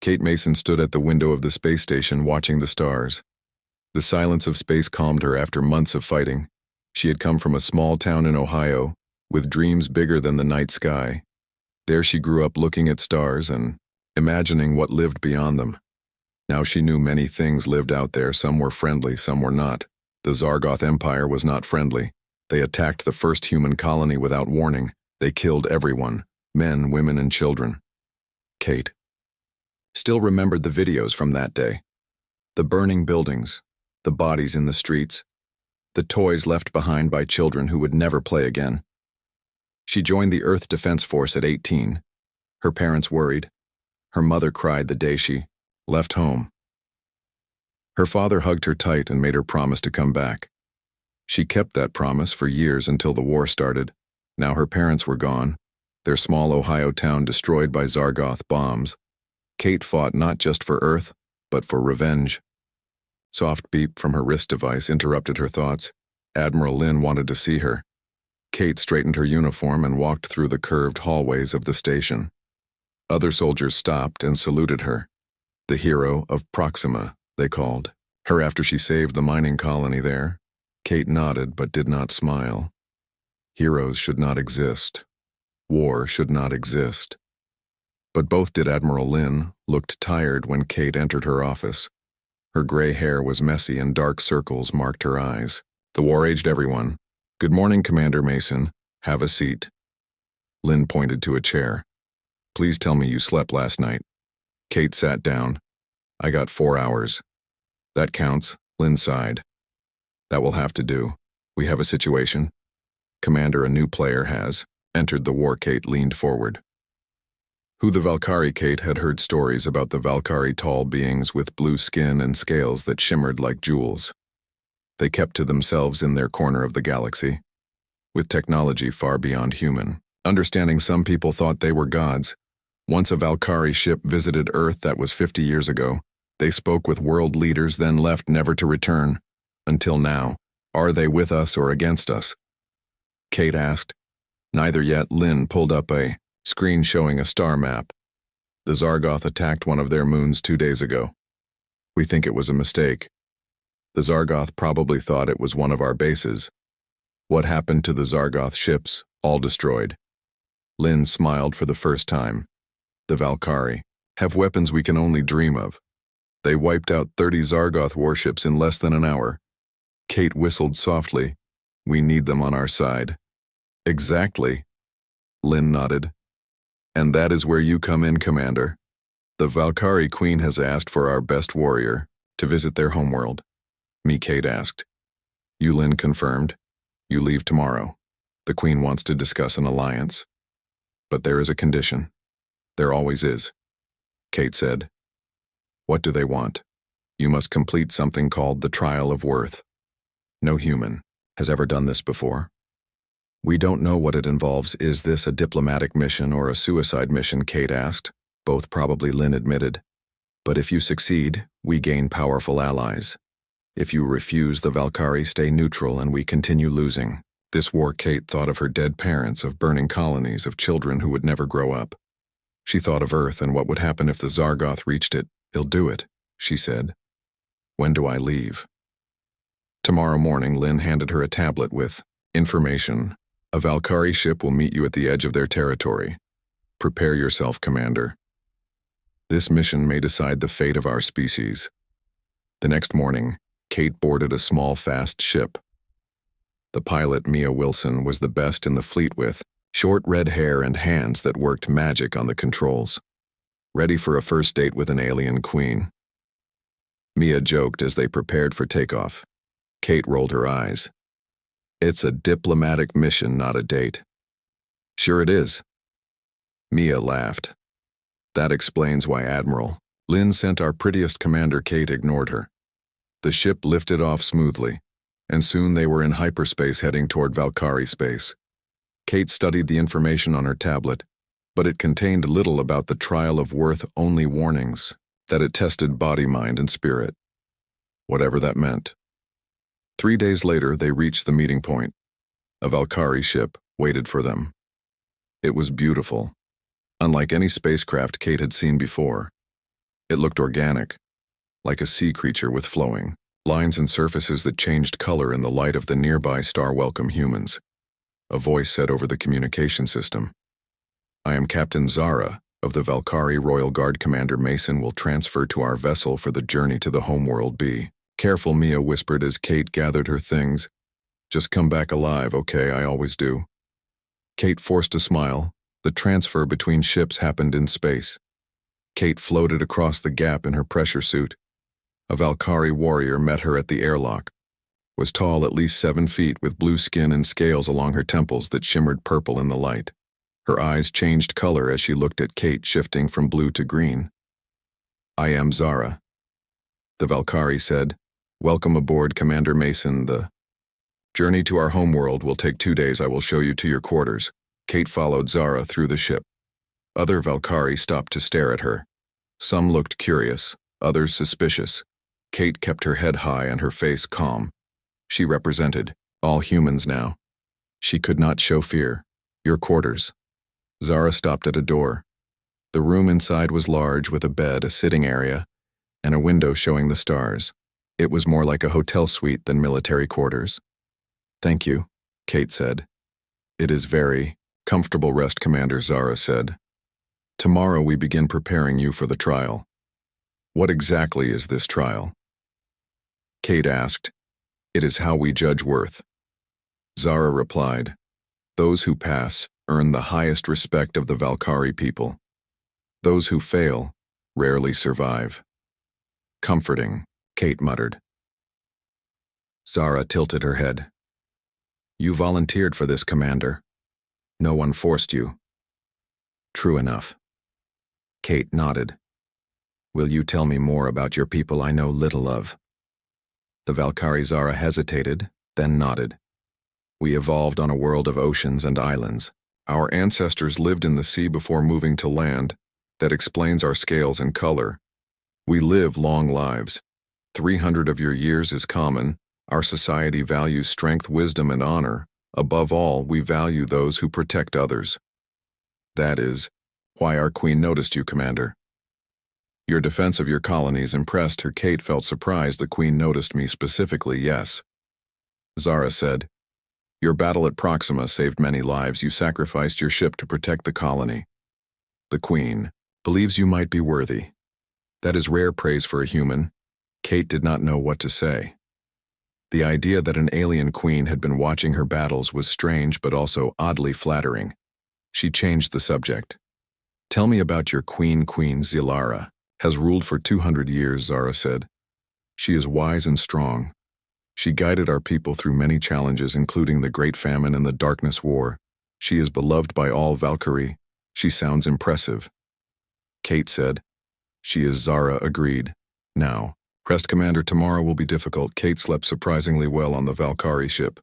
Kate Mason stood at the window of the space station watching the stars. The silence of space calmed her after months of fighting. She had come from a small town in Ohio, with dreams bigger than the night sky. There she grew up looking at stars and imagining what lived beyond them. Now she knew many things lived out there. Some were friendly, some were not. The Zargoth Empire was not friendly. They attacked the first human colony without warning. They killed everyone, men, women, and children. Kate still remembered the videos from that day. The burning buildings, the bodies in the streets, the toys left behind by children who would never play again. She joined the Earth Defense Force at 18. Her parents worried. Her mother cried the day she left home. Her father hugged her tight and made her promise to come back. She kept that promise for years until the war started. Now her parents were gone, their small Ohio town destroyed by Zargoth bombs. Kate fought not just for Earth, but for revenge. Soft beep from her wrist device interrupted her thoughts. Admiral Lynn wanted to see her. Kate straightened her uniform and walked through the curved hallways of the station. Other soldiers stopped and saluted her. The hero of Proxima, they called her after she saved the mining colony there. Kate nodded but did not smile. Heroes should not exist. War should not exist. But both did. Admiral Lynn looked tired when Kate entered her office. Her gray hair was messy and dark circles marked her eyes. The war aged everyone. Good morning, Commander Mason. Have a seat. Lynn pointed to a chair. Please tell me you slept last night. Kate sat down. I got 4 hours. That counts, Lynn sighed. That will have to do. We have a situation. Commander, a new player has entered the war. Kate leaned forward. Who the Valkyrie? Kate had heard stories about the Valkyrie, tall beings with blue skin and scales that shimmered like jewels. They kept to themselves in their corner of the galaxy, with technology far beyond human understanding. Some people thought they were gods. Once a Valkyrie ship visited Earth. That was 50 years ago. They spoke with world leaders, then left, never to return. Until now. Are they with us or against us? Kate asked. Neither yet. Lynn pulled up a screen showing a star map. The Zargoth attacked one of their moons 2 days ago. We think it was a mistake. The Zargoth probably thought it was one of our bases. What happened to the Zargoth ships? All destroyed. Lynn smiled for the first time. The Valkyrie have weapons we can only dream of. They wiped out 30 Zargoth warships in less than an hour. Kate whistled softly. We need them on our side. Exactly. Lynn nodded. And that is where you come in, Commander. The Valkyrie Queen has asked for our best warrior to visit their homeworld. Me, Kate asked. You, Lynn confirmed. You leave tomorrow. The Queen wants to discuss an alliance. But there is a condition. There always is. Kate said. What do they want? You must complete something called the Trial of Worth. No human has ever done this before. We don't know what it involves. Is this a diplomatic mission or a suicide mission? Kate asked. Both, probably, Lynn admitted. But if you succeed, we gain powerful allies. If you refuse, the Valkyrie stay neutral and we continue losing. This war. Kate thought of her dead parents, of burning colonies, of children who would never grow up. She thought of Earth and what would happen if the Zargoth reached it. They'll do it, she said. When do I leave? Tomorrow morning. Lynn handed her a tablet with information. A Valkyrie ship will meet you at the edge of their territory. Prepare yourself, Commander. This mission may decide the fate of our species. The next morning, Kate boarded a small, fast ship. The pilot, Mia Wilson, was the best in the fleet, with short red hair and hands that worked magic on the controls. Ready for a first date with an alien queen. Mia joked as they prepared for takeoff. Kate rolled her eyes. It's a diplomatic mission, not a date. Sure it is. Mia laughed. That explains why Admiral Lynn sent our prettiest commander. Kate ignored her. The ship lifted off smoothly, and soon they were in hyperspace heading toward Valkyrie space. Kate studied the information on her tablet, but it contained little about the Trial of Worth, only warnings that it tested body, mind, and spirit. Whatever that meant. 3 days later, they reached the meeting point. A Valkyrie ship waited for them. It was beautiful, unlike any spacecraft Kate had seen before. It looked organic, like a sea creature with flowing lines and surfaces that changed color in the light of the nearby star. Welcome, humans. A voice said over the communication system. I am Captain Zara of the Valkyrie Royal Guard. Commander Mason will transfer to our vessel for the journey to the homeworld. Be careful, Mia whispered as Kate gathered her things. Just come back alive, okay? I always do. Kate forced a smile. The transfer between ships happened in space. Kate floated across the gap in her pressure suit. A Valkyrie warrior met her at the airlock. Was tall, at least 7 feet, with blue skin and scales along her temples that shimmered purple in the light. Her eyes changed color as she looked at Kate, shifting from blue to green. I am Zara, the Valkyrie said. Welcome aboard, Commander Mason. The journey to our homeworld will take 2 days. I will show you to your quarters. Kate followed Zara through the ship. Other Valkyrie stopped to stare at her. Some looked curious, others suspicious. Kate kept her head high and her face calm. She represented all humans now. She could not show fear. Your quarters. Zara stopped at a door. The room inside was large, with a bed, a sitting area, and a window showing the stars. It was more like a hotel suite than military quarters. Thank you, Kate said. It is very comfortable. Rest, Commander, Zara said. Tomorrow we begin preparing you for the trial. What exactly is this trial? Kate asked. It is how we judge worth. Zara replied. Those who pass earn the highest respect of the Valkyrie people. Those who fail rarely survive. Comforting, Kate muttered. Zara tilted her head. You volunteered for this, Commander. No one forced you. True enough. Kate nodded. Will you tell me more about your people I know little of? The Valkyrie Zara hesitated, then nodded. We evolved on a world of oceans and islands. Our ancestors lived in the sea before moving to land. That explains our scales and color. We live long lives. 300 of your years is common. Our society values strength, wisdom, and honor. Above all, we value those who protect others. That is why our queen noticed you, Commander. Your defense of your colonies impressed her. Kate felt surprised the queen noticed me specifically. Yes. Zara said. Your battle at Proxima saved many lives. You sacrificed your ship to protect the colony. The queen believes you might be worthy. That is rare praise for a human. Kate did not know what to say. The idea that an alien queen had been watching her battles was strange but also oddly flattering. She changed the subject. Tell me about your queen. Queen Zilara has ruled for 200 years, Zara said. She is wise and strong. She guided our people through many challenges, including the Great Famine and the Darkness War. She is beloved by all Valkyrie. She sounds impressive. Kate said. She is. Zara agreed. Now, rest, Commander. Tomorrow will be difficult. Kate slept surprisingly well on the Valkyrie ship.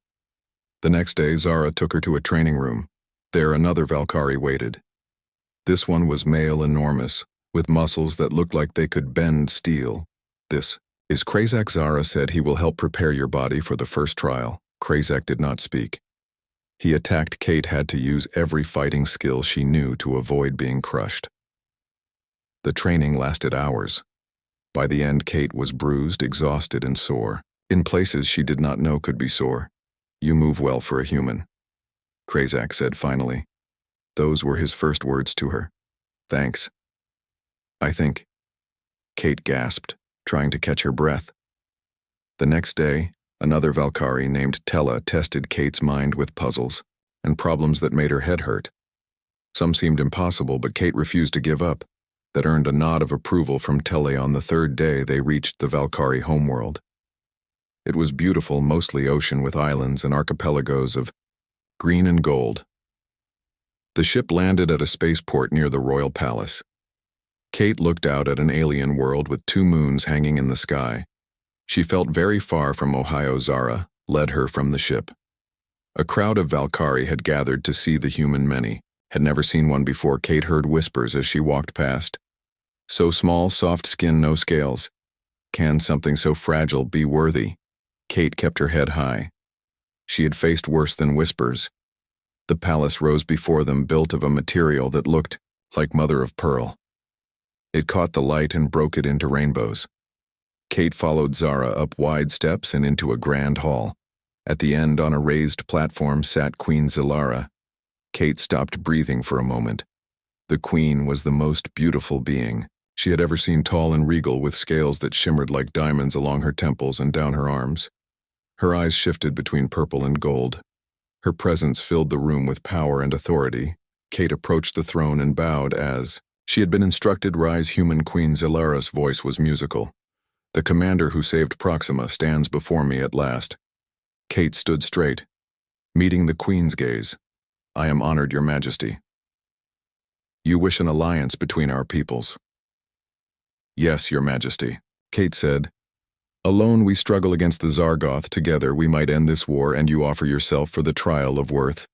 The next day, Zara took her to a training room. There another Valkyrie waited. This one was male, enormous, with muscles that looked like they could bend steel. This is Krazak. Zara said. He will help prepare your body for the first trial. Krazak did not speak. He attacked. Kate had to use every fighting skill she knew to avoid being crushed. The training lasted hours. By the end, Kate was bruised, exhausted, and sore. In places she did not know could be sore. You move well for a human, Krazak said finally. Those were his first words to her. Thanks. I think. Kate gasped, trying to catch her breath. The next day, another Valkyrie named Tella tested Kate's mind with puzzles and problems that made her head hurt. Some seemed impossible, but Kate refused to give up. That earned a nod of approval from Telle. On the third day, they reached the Valkyrie homeworld. It was beautiful, mostly ocean with islands and archipelagos of green and gold. The ship landed at a spaceport near the royal palace. Kate looked out at an alien world with 2 moons hanging in the sky. She felt very far from Ohio. Zara led her from the ship. A crowd of Valkyrie had gathered to see the human. Many had never seen one before. Kate heard whispers as she walked past. So small, soft skin, no scales. Can something so fragile be worthy? Kate kept her head high. She had faced worse than whispers. The palace rose before them, built of a material that looked like mother of pearl. It caught the light and broke it into rainbows. Kate followed Zara up wide steps and into a grand hall. At the end, on a raised platform, sat Queen Zilara. Kate stopped breathing for a moment. The queen was the most beautiful being she had ever seen, tall and regal, with scales that shimmered like diamonds along her temples and down her arms. Her eyes shifted between purple and gold. Her presence filled the room with power and authority. Kate approached the throne and bowed as she had been instructed. "Rise, human." Queen Zilara's voice was musical. "The commander who saved Proxima stands before me at last." Kate stood straight, meeting the queen's gaze. "I am honored, Your Majesty." "You wish an alliance between our peoples?" "Yes, Your Majesty," Kate said. "Alone we struggle against the Zargoth. Together we might end this war, and you offer yourself for the trial of worth."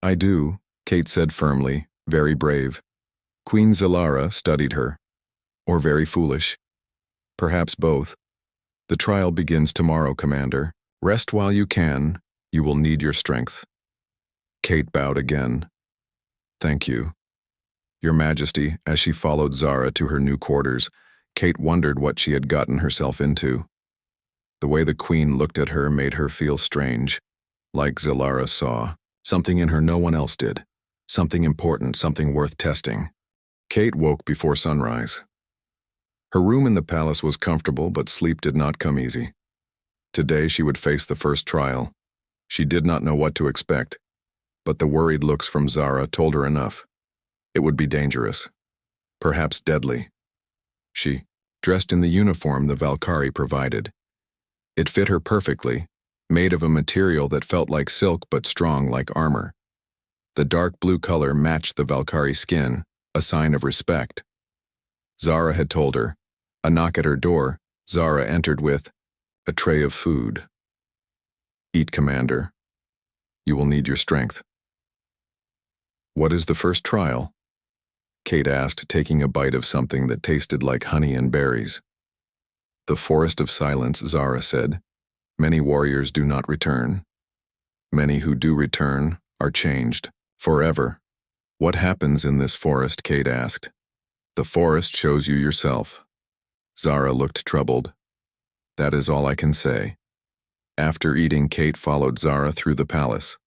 "I do," Kate said firmly, "very brave." Queen Zilara studied her. "Or very foolish." "Perhaps both." "The trial begins tomorrow, Commander. Rest while you can. You will need your strength." Kate bowed again. "Thank you, Your Majesty." As she followed Zara to her new quarters, Kate wondered what she had gotten herself into. The way the queen looked at her made her feel strange. Like Zilara saw something in her no one else did. Something important, something worth testing. Kate woke before sunrise. Her room in the palace was comfortable, but sleep did not come easy. Today she would face the first trial. She did not know what to expect, but the worried looks from Zara told her enough. It would be dangerous, perhaps deadly. She, dressed in the uniform the Valkyrie provided. It fit her perfectly, made of a material that felt like silk but strong like armor. The dark blue color matched the Valkyrie skin, a sign of respect. Zara had told her. A knock at her door, Zara entered with a tray of food. "Eat, Commander. You will need your strength." "What is the first trial?" Kate asked, taking a bite of something that tasted like honey and berries. "The Forest of Silence," Zara said. "Many warriors do not return. Many who do return are changed forever." "What happens in this forest?" Kate asked. "The forest shows you yourself." Zara looked troubled. "That is all I can say." After eating, Kate followed Zara through the palace.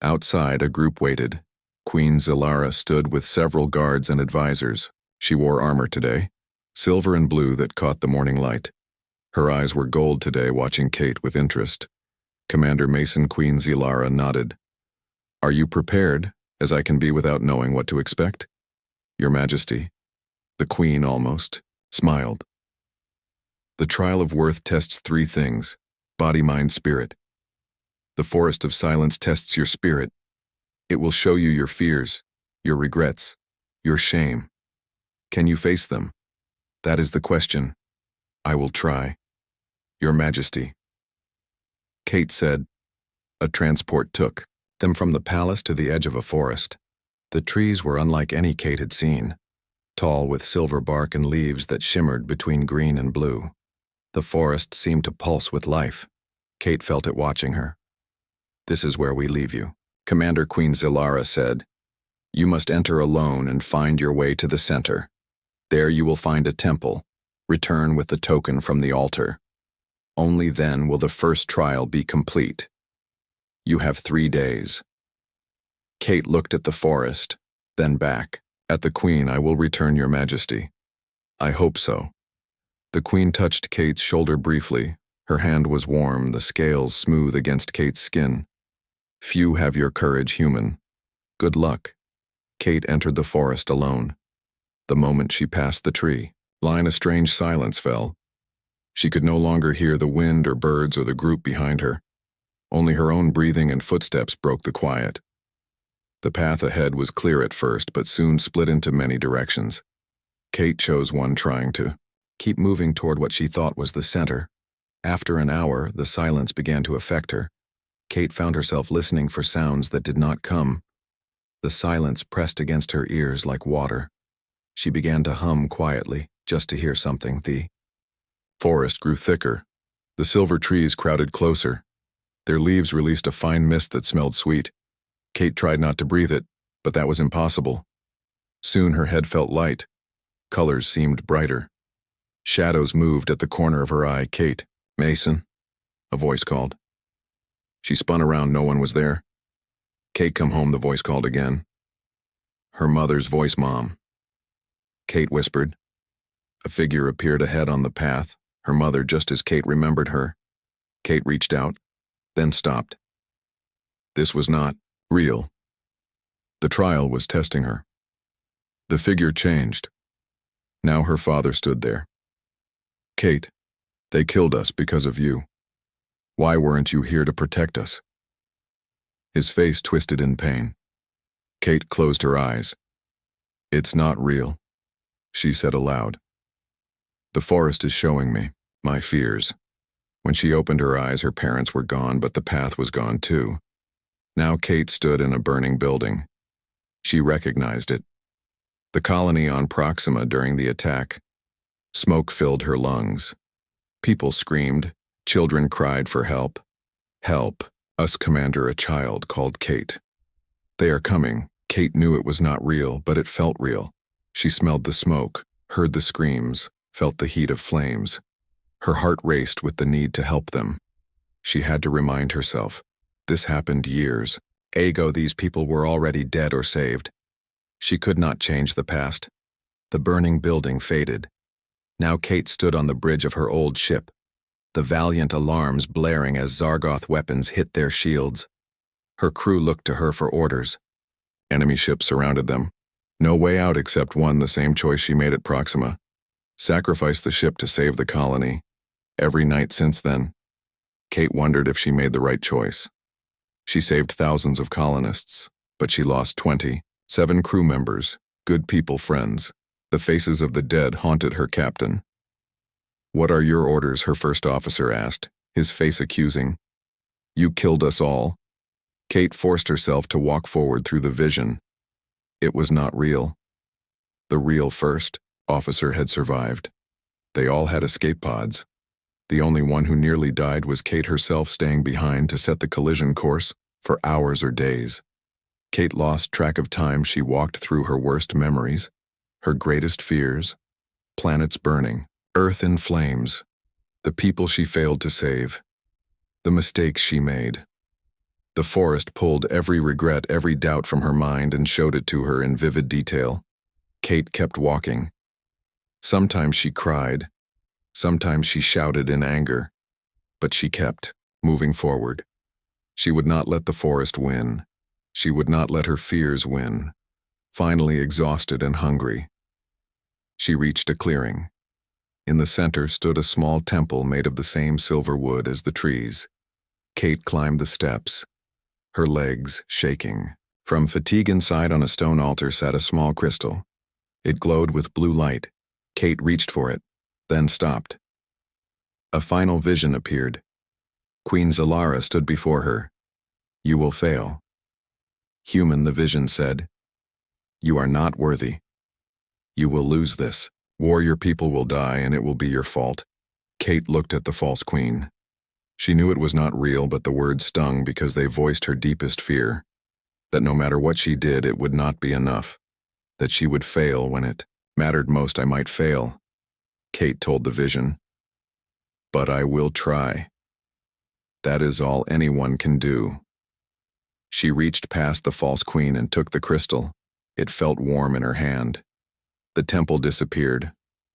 Outside, a group waited. Queen Zilara stood with several guards and advisors. She wore armor today, silver and blue that caught the morning light. Her eyes were gold today, watching Kate with interest. Commander Mason. Queen Zilara nodded. "Are you prepared, as I can be without knowing what to expect?" "Your Majesty." The queen almost smiled. "The trial of worth tests three things: body, mind, spirit. The Forest of Silence tests your spirit. It will show you your fears, your regrets, your shame. Can you face them? That is the question. I will try. Your Majesty." Kate said. A transport took them from the palace to the edge of a forest. The trees were unlike any Kate had seen, tall with silver bark and leaves that shimmered between green and blue. The forest seemed to pulse with life. Kate felt it watching her. "This is where we leave you," Commander Queen Zilara said. "You must enter alone and find your way to the center. There you will find a temple. Return with the token from the altar. Only then will the first trial be complete. You have 3 days." Kate looked at the forest, then back. "At the Queen, I will return, Your Majesty." "I hope so." The Queen touched Kate's shoulder briefly. Her hand was warm, the scales smooth against Kate's skin. "Few have your courage, human. Good luck." Kate entered the forest alone. The moment she passed the tree line, a strange silence fell. She could no longer hear the wind or birds or the group behind her. Only her own breathing and footsteps broke the quiet. The path ahead was clear at first, but soon split into many directions. Kate chose one, trying to keep moving toward what she thought was the center. After an hour, the silence began to affect her. Kate found herself listening for sounds that did not come. The silence pressed against her ears like water. She began to hum quietly, just to hear something. The forest grew thicker. The silver trees crowded closer. Their leaves released a fine mist that smelled sweet. Kate tried not to breathe it, but that was impossible. Soon her head felt light. Colors seemed brighter. Shadows moved at the corner of her eye. "Kate." "Mason," a voice called. She spun around. No one was there. "Kate, come home," the voice called again. Her mother's voice. "Mom." Kate whispered. A figure appeared ahead on the path, her mother, just as Kate remembered her. Kate reached out, then stopped. This was not real. The trial was testing her. The figure changed. Now her father stood there. "Kate, they killed us because of you. Why weren't you here to protect us?" His face twisted in pain. Kate closed her eyes. "It's not real," she said aloud. "The forest is showing me my fears." When she opened her eyes, her parents were gone, but the path was gone too. Now Kate stood in a burning building. She recognized it. The colony on Proxima during the attack. Smoke filled her lungs. People screamed. Children cried for help. "Help us, Commander," a child called Kate. "They are coming." Kate knew it was not real, but it felt real. She smelled the smoke, heard the screams, felt the heat of flames. Her heart raced with the need to help them. She had to remind herself, this happened years ago. These people were already dead or saved. She could not change the past. The burning building faded. Now Kate stood on the bridge of her old ship, the valiant alarms blaring as Zargoth weapons hit their shields. Her crew looked to her for orders. Enemy ships surrounded them. No way out except one, the same choice she made at Proxima. Sacrifice the ship to save the colony. Every night since then, Kate wondered if she made the right choice. She saved thousands of colonists, but she lost 27 crew members, good people, friends. The faces of the dead haunted her captain. "What are your orders?" her first officer asked, his face accusing. "You killed us all." Kate forced herself to walk forward through the vision. It was not real. The real first officer had survived. They all had escape pods. The only one who nearly died was Kate herself, staying behind to set the collision course for hours or days. Kate lost track of time. She walked through her worst memories, her greatest fears, planets burning, Earth in flames, the people she failed to save, the mistakes she made. The forest pulled every regret, every doubt from her mind and showed it to her in vivid detail. Kate kept walking. Sometimes she cried. Sometimes she shouted in anger. But she kept moving forward. She would not let the forest win. She would not let her fears win. Finally exhausted and hungry, she reached a clearing. In the center stood a small temple made of the same silver wood as the trees. Kate climbed the steps, her legs shaking. From fatigue, inside on a stone altar sat a small crystal. It glowed with blue light. Kate reached for it, then stopped. A final vision appeared. Queen Zalara stood before her. "You will fail." "Human," the vision said. "You are not worthy. You will lose this. Warrior people will die, and it will be your fault." Kate looked at the false queen. She knew it was not real, but the words stung because they voiced her deepest fear. That no matter what she did, it would not be enough. That she would fail when it mattered most. "I might fail," Kate told the vision. "But I will try. That is all anyone can do." She reached past the false queen and took the crystal. It felt warm in her hand. The temple disappeared.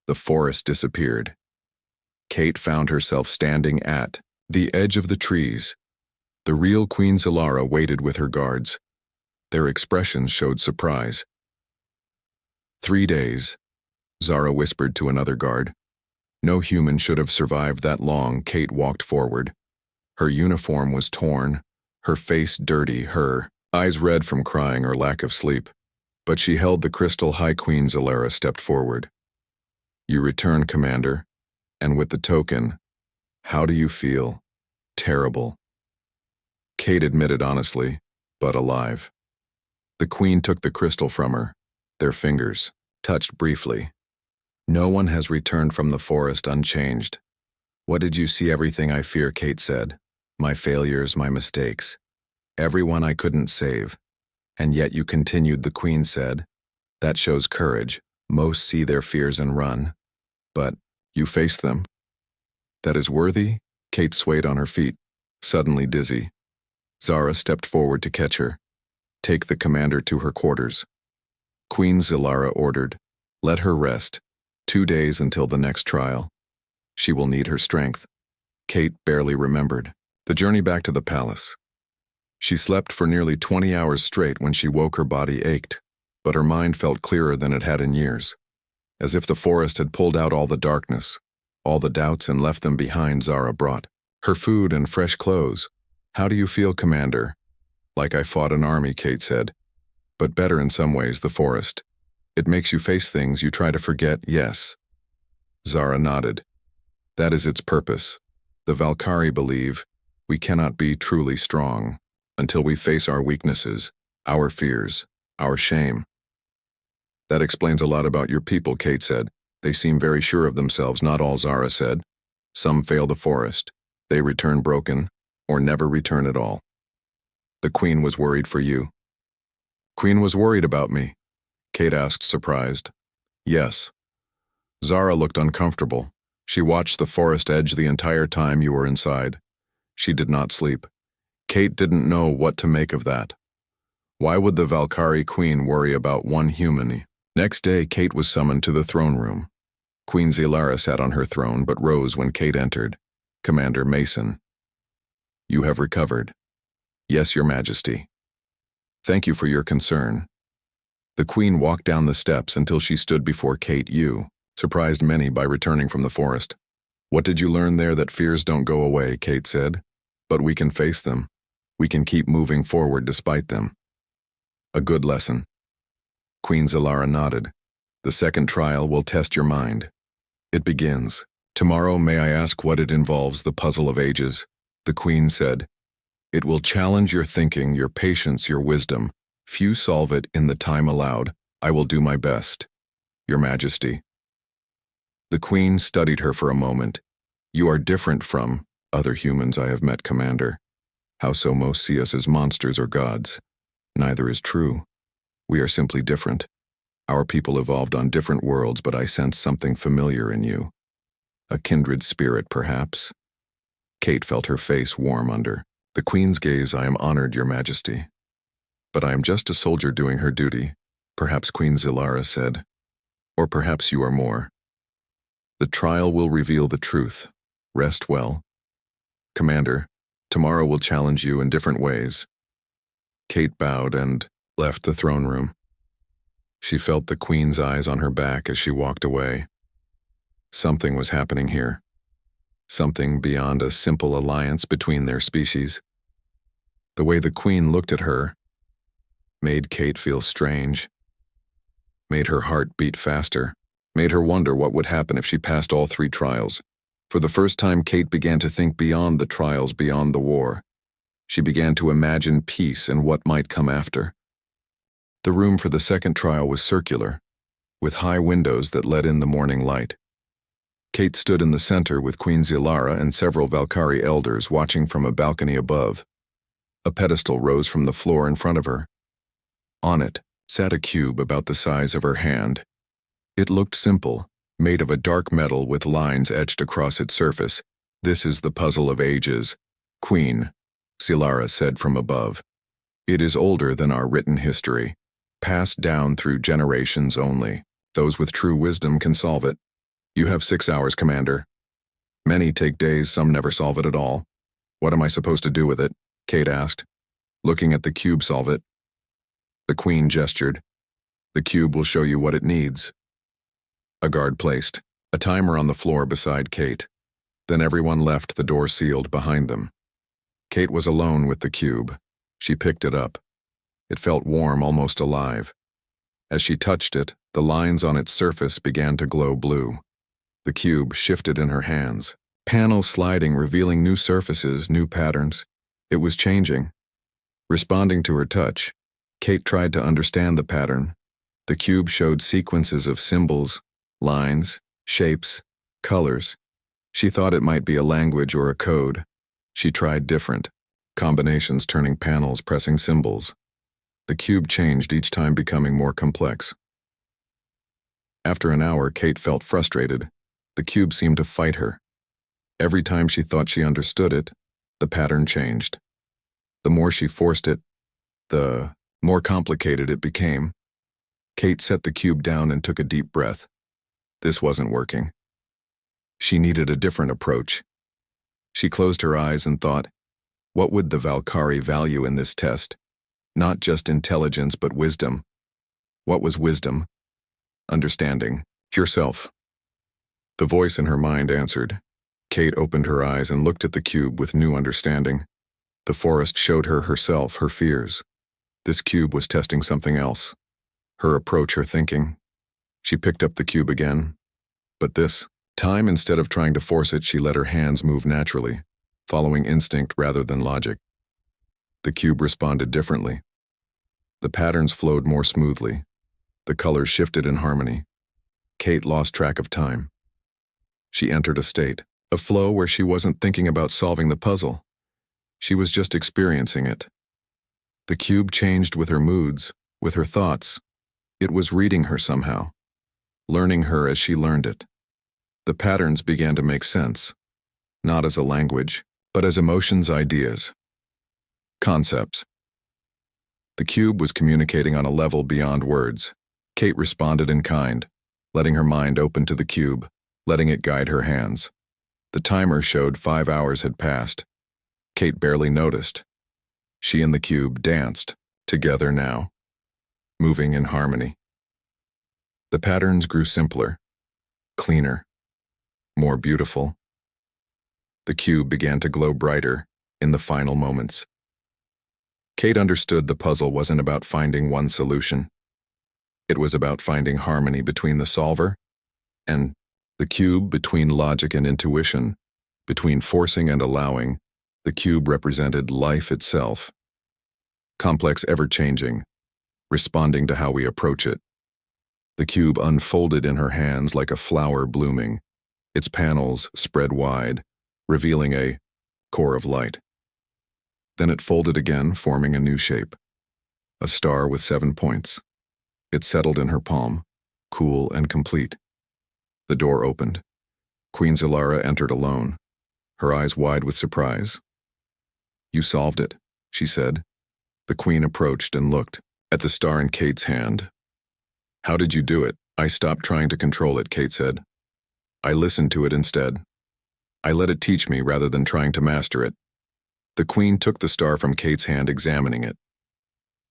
The forest disappeared. Kate found herself standing at the edge of the trees. The real Queen Zalara waited with her guards. Their expressions showed surprise. 3 days, Zara whispered to another guard. No human should have survived that long. Kate walked forward. Her uniform was torn, her face dirty, her eyes red from crying or lack of sleep. But she held the crystal high. Queen Zalara stepped forward. "You return, Commander, and with the token, how do you feel?" "Terrible," Kate admitted honestly, but alive. The Queen took the crystal from her. Their fingers touched briefly. "No one has returned from the forest unchanged." "What did you see?" "Everything I fear," Kate said. "My failures, my mistakes. Everyone I couldn't save. And yet you continued," the Queen said. "That shows courage. Most see their fears and run. But you face them. That is worthy? Kate swayed on her feet, suddenly dizzy. Zara stepped forward to catch her. Take the commander to her quarters. Queen Zilara ordered. Let her rest. 2 days until the next trial. She will need her strength. Kate barely remembered the journey back to the palace. She slept for nearly 20 hours straight. When she woke, her body ached, but her mind felt clearer than it had in years. As if the forest had pulled out all the darkness, all the doubts, and left them behind. Zara brought her food and fresh clothes. How do you feel, Commander? Like I fought an army, Kate said. But better in some ways, the forest. It makes you face things you try to forget, yes. Zara nodded. That is its purpose. The Valkyrie believe we cannot be truly strong until we face our weaknesses, our fears, our shame. That explains a lot about your people, Kate said. They seem very sure of themselves. Not all, Zara said. Some fail the forest. They return broken, or never return at all. The Queen was worried for you. Queen was worried about me? Kate asked, surprised. Yes. Zara looked uncomfortable. She watched the forest edge the entire time you were inside. She did not sleep. Kate didn't know what to make of that. Why would the Valkyrie Queen worry about one human? Next day, Kate was summoned to the throne room. Queen Zilara sat on her throne but rose when Kate entered. Commander Mason. You have recovered. Yes, Your Majesty. Thank you for your concern. The Queen walked down the steps until she stood before Kate. You surprised many by returning from the forest. What did you learn there? That fears don't go away, Kate said. But we can face them. We can keep moving forward despite them. A good lesson. Queen Zilara nodded. The second trial will test your mind. It begins. Tomorrow, may I ask what it involves? The puzzle of ages. The Queen said. It will challenge your thinking, your patience, your wisdom. Few solve it in the time allowed. I will do my best. Your Majesty. The Queen studied her for a moment. You are different from other humans I have met, Commander. How so? Most see us as monsters or gods. Neither is true. We are simply different. Our people evolved on different worlds, but I sense something familiar in you. A kindred spirit, perhaps? Kate felt her face warm under the Queen's gaze. I am honored, Your Majesty. But I am just a soldier doing her duty, perhaps, Queen Zilara said. Or perhaps you are more. The trial will reveal the truth. Rest well. Commander, tomorrow will challenge you in different ways. Kate bowed and left the throne room. She felt the Queen's eyes on her back as she walked away. Something was happening here. Something beyond a simple alliance between their species. The way the Queen looked at her made Kate feel strange, made her heart beat faster, made her wonder what would happen if she passed all 3 trials. For the first time, Kate began to think beyond the trials, beyond the war. She began to imagine peace and what might come after. The room for the second trial was circular, with high windows that let in the morning light. Kate stood in the center with Queen Zilara and several Valkyrie elders watching from a balcony above. A pedestal rose from the floor in front of her. On it sat a cube about the size of her hand. It looked simple, made of a dark metal with lines etched across its surface. This is the puzzle of ages, Queen, Zilara said from above. It is older than our written history, passed down through generations only. Those with true wisdom can solve it. You have 6 hours, Commander. Many take days, some never solve it at all. What am I supposed to do with it? Kate asked. Looking at the cube, solve it. The Queen gestured. The cube will show you what it needs. A guard placed a timer on the floor beside Kate. Then everyone left, the door sealed behind them. Kate was alone with the cube. She picked it up. It felt warm, almost alive. As she touched it, the lines on its surface began to glow blue. The cube shifted in her hands, panels sliding, revealing new surfaces, new patterns. It was changing. Responding to her touch, Kate tried to understand the pattern. The cube showed sequences of symbols, lines, shapes, colors. She thought it might be a language or a code. She tried different combinations, turning panels, pressing symbols. The cube changed each time, becoming more complex. After an hour, Kate felt frustrated. The cube seemed to fight her. Every time she thought she understood it, the pattern changed. The more she forced it, the more complicated it became. Kate set the cube down and took a deep breath. This wasn't working. She needed a different approach. She closed her eyes and thought, what would the Valkyrie value in this test? Not just intelligence, but wisdom. What was wisdom? Understanding yourself. The voice in her mind answered. Kate opened her eyes and looked at the cube with new understanding. The forest showed her herself, her fears. This cube was testing something else. Her approach, her thinking. She picked up the cube again. But this time, instead of trying to force it, she let her hands move naturally, following instinct rather than logic. The cube responded differently. The patterns flowed more smoothly. The colors shifted in harmony. Kate lost track of time. She entered a state, a flow where she wasn't thinking about solving the puzzle. She was just experiencing it. The cube changed with her moods, with her thoughts. It was reading her somehow, learning her as she learned it. The patterns began to make sense, not as a language, but as emotions, ideas, concepts. The cube was communicating on a level beyond words. Kate responded in kind, letting her mind open to the cube, letting it guide her hands. The timer showed 5 hours had passed. Kate barely noticed. She and the cube danced, together now, moving in harmony. The patterns grew simpler, cleaner, more beautiful. The cube began to glow brighter in the final moments. Kate understood the puzzle wasn't about finding one solution. It was about finding harmony between the solver and the cube, between logic and intuition, between forcing and allowing. The cube represented life itself. Complex, ever-changing, responding to how we approach it. The cube unfolded in her hands like a flower blooming, its panels spread wide, revealing a core of light. Then it folded again, forming a new shape. A star with 7 points. It settled in her palm, cool and complete. The door opened. Queen Zilara entered alone, her eyes wide with surprise. "You solved it," she said. The queen approached and looked at the star in Kate's hand. "How did you do it?" "I stopped trying to control it," Kate said. "I listened to it instead. I let it teach me rather than trying to master it." The queen took the star from Kate's hand, examining it.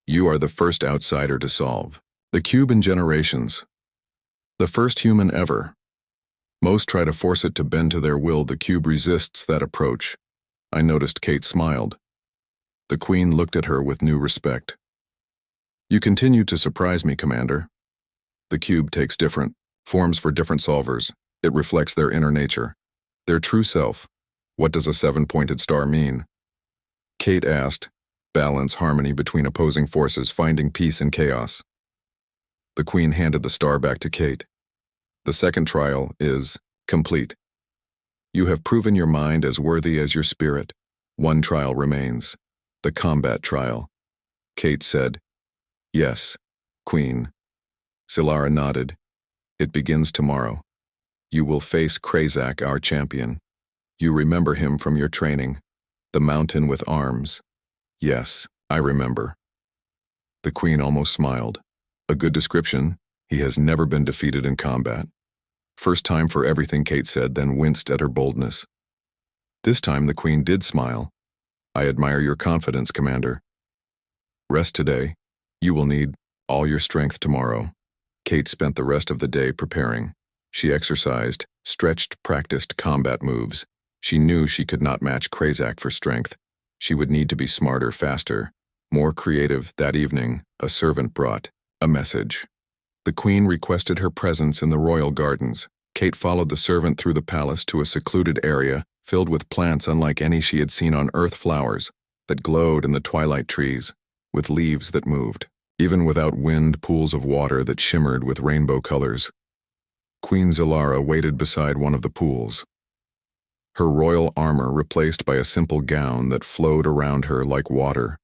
"You are the first outsider to solve the cube in generations. The first human ever. Most try to force it to bend to their will. The cube resists that approach." I noticed Kate smiled. The queen looked at her with new respect. "You continue to surprise me, Commander. The cube takes different forms for different solvers. It reflects their inner nature, their true self. What does a 7-pointed star mean?" Kate asked. "Balance, harmony between opposing forces, finding peace in chaos." The queen handed the star back to Kate. "The second trial is complete. You have proven your mind as worthy as your spirit. One trial remains, the combat trial." Kate said, "Yes, Queen." Zilara nodded. "It begins tomorrow. You will face Krazak, our champion. You remember him from your training. The mountain with arms." "Yes, I remember." The queen almost smiled. "A good description. He has never been defeated in combat." "First time for everything," Kate said, then winced at her boldness. This time the queen did smile. "I admire your confidence, Commander. Rest today. You will need all your strength tomorrow." Kate spent the rest of the day preparing. She exercised, stretched, practiced combat moves. She knew she could not match Krazak for strength. She would need to be smarter, faster, more creative. That evening, a servant brought a message. The queen requested her presence in the royal gardens. Kate followed the servant through the palace to a secluded area filled with plants unlike any she had seen on Earth, flowers that glowed in the twilight, trees with leaves that moved, even without wind, pools of water that shimmered with rainbow colors. Queen Zilara waited beside one of the pools, her royal armor replaced by a simple gown that flowed around her like water.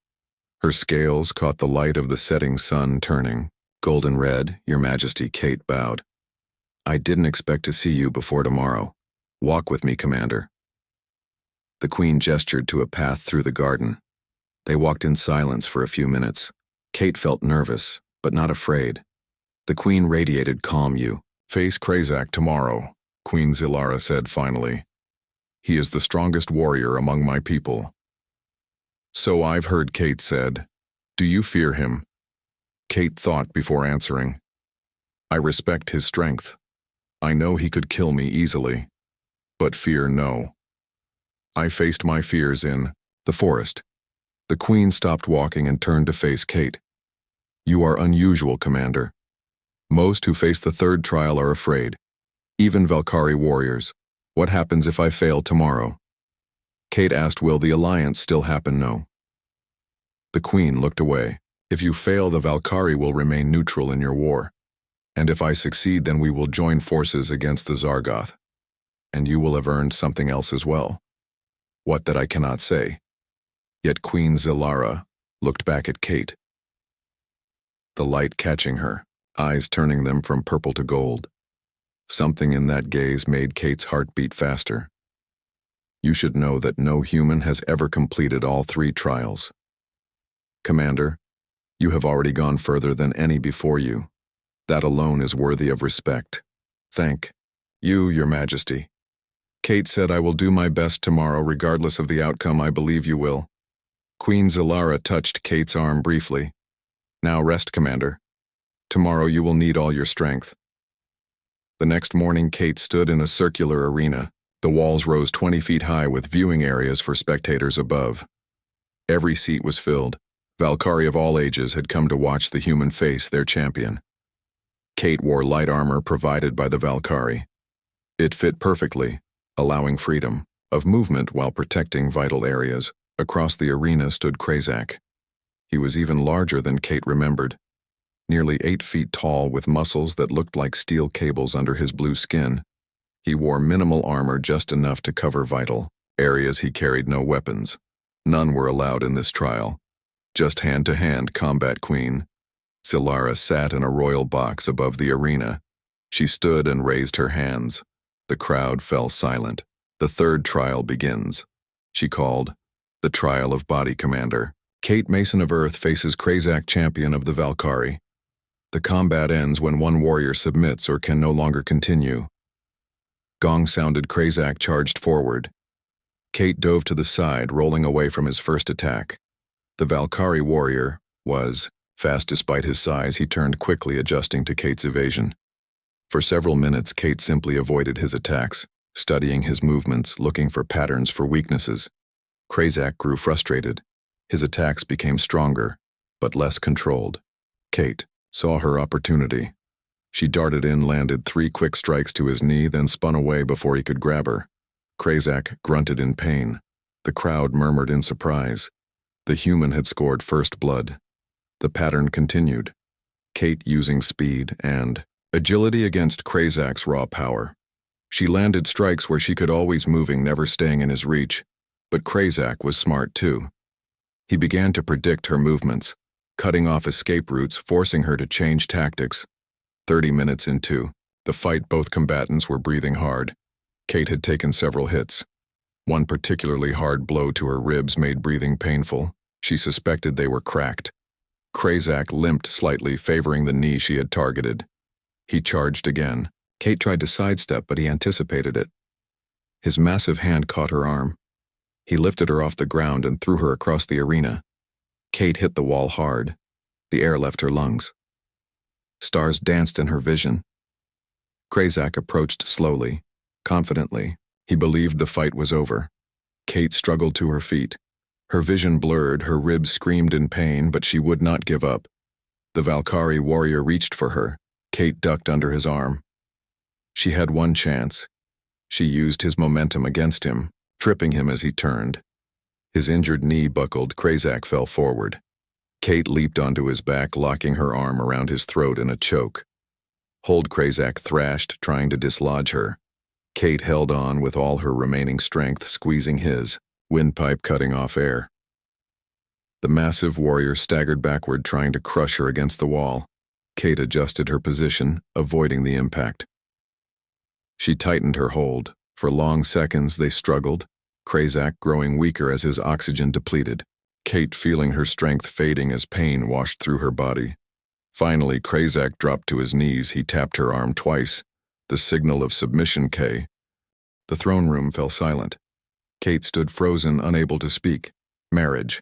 Her scales caught the light of the setting sun, turning golden red. "Your Majesty," Kate bowed. I didn't expect to see you before tomorrow. Walk with me, Commander. The Queen gestured to a path through the garden. They walked in silence for a few minutes. Kate felt nervous, but not afraid. The Queen radiated calm. You face Krazak tomorrow, Queen Zilara said finally. He is the strongest warrior among my people. So I've heard, Kate said. Do you fear him? Kate thought before answering. I respect his strength. I know he could kill me easily. But fear, no. I faced my fears in the forest. The Queen stopped walking and turned to face Kate. You are unusual, Commander. Most who face the third trial are afraid. Even Valkyrie warriors. What happens if I fail tomorrow? Kate asked, will the alliance still happen? No. The Queen looked away. If you fail, the Valkyrie will remain neutral in your war. And if I succeed, then we will join forces against the Zargoth. And you will have earned something else as well. What that I cannot say. Yet Queen Zilara looked back at Kate. The light catching her, eyes turning them from purple to gold. Something in that gaze made Kate's heart beat faster. You should know that no human has ever completed all 3 trials. Commander, you have already gone further than any before you. That alone is worthy of respect. Thank you, Your Majesty. Kate said, I will do my best tomorrow regardless of the outcome. I believe you will. Queen Zilara touched Kate's arm briefly. Now rest, Commander. Tomorrow you will need all your strength. The next morning, Kate stood in a circular arena. The walls rose 20 feet high with viewing areas for spectators above. Every seat was filled. Valkyrie of all ages had come to watch the human face their champion. Kate wore light armor provided by the Valkyrie. It fit perfectly, allowing freedom of movement while protecting vital areas. Across the arena stood Krazak. He was even larger than Kate remembered. Nearly 8 feet tall with muscles that looked like steel cables under his blue skin. He wore minimal armor, just enough to cover vital areas. He carried no weapons. None were allowed in this trial. Just hand-to-hand combat. Queen Zilara sat in a royal box above the arena. She stood and raised her hands. The crowd fell silent. The third trial begins. She called, the trial of body, Commander. Kate, Mason of Earth, faces Krazak, champion of the Valkyrie. The combat ends when one warrior submits or can no longer continue. Gong sounded. Krazak charged forward. Kate dove to the side, rolling away from his first attack. The Valkyrie warrior was fast despite his size. He turned quickly, adjusting to Kate's evasion. For several minutes, Kate simply avoided his attacks, studying his movements, looking for patterns for weaknesses. Krazak grew frustrated. His attacks became stronger, but less controlled. Kate saw her opportunity. She darted in, landed 3 quick strikes to his knee, then spun away before he could grab her. Krazak grunted in pain. The crowd murmured in surprise. The human had scored first blood. The pattern continued. Kate using speed and agility against Krazak's raw power. She landed strikes where she could always moving, never staying in his reach. But Krazak was smart too. He began to predict her movements, cutting off escape routes, forcing her to change tactics. 30 minutes into the fight, both combatants were breathing hard. Kate had taken several hits. One particularly hard blow to her ribs made breathing painful. She suspected they were cracked. Krazak limped slightly, favoring the knee she had targeted. He charged again. Kate tried to sidestep, but he anticipated it. His massive hand caught her arm. He lifted her off the ground and threw her across the arena. Kate hit the wall hard. The air left her lungs. Stars danced in her vision. Krazak approached slowly, confidently. He believed the fight was over. Kate struggled to her feet. Her vision blurred, her ribs screamed in pain, but she would not give up. The Valkyrie warrior reached for her. Kate ducked under his arm. She had one chance. She used his momentum against him, tripping him as he turned. His injured knee buckled. Krazak fell forward. Kate leaped onto his back, locking her arm around his throat in a choke. Hold, Krazak thrashed, trying to dislodge her. Kate held on with all her remaining strength, squeezing his windpipe, cutting off air. The massive warrior staggered backward, trying to crush her against the wall. Kate adjusted her position, avoiding the impact. She tightened her hold. For long seconds they struggled, Krazak growing weaker as his oxygen depleted, Kate feeling her strength fading as pain washed through her body. Finally, Krazak dropped to his knees. He tapped her arm twice, the signal of submission. The throne room fell silent. Kate stood frozen, unable to speak. Marriage.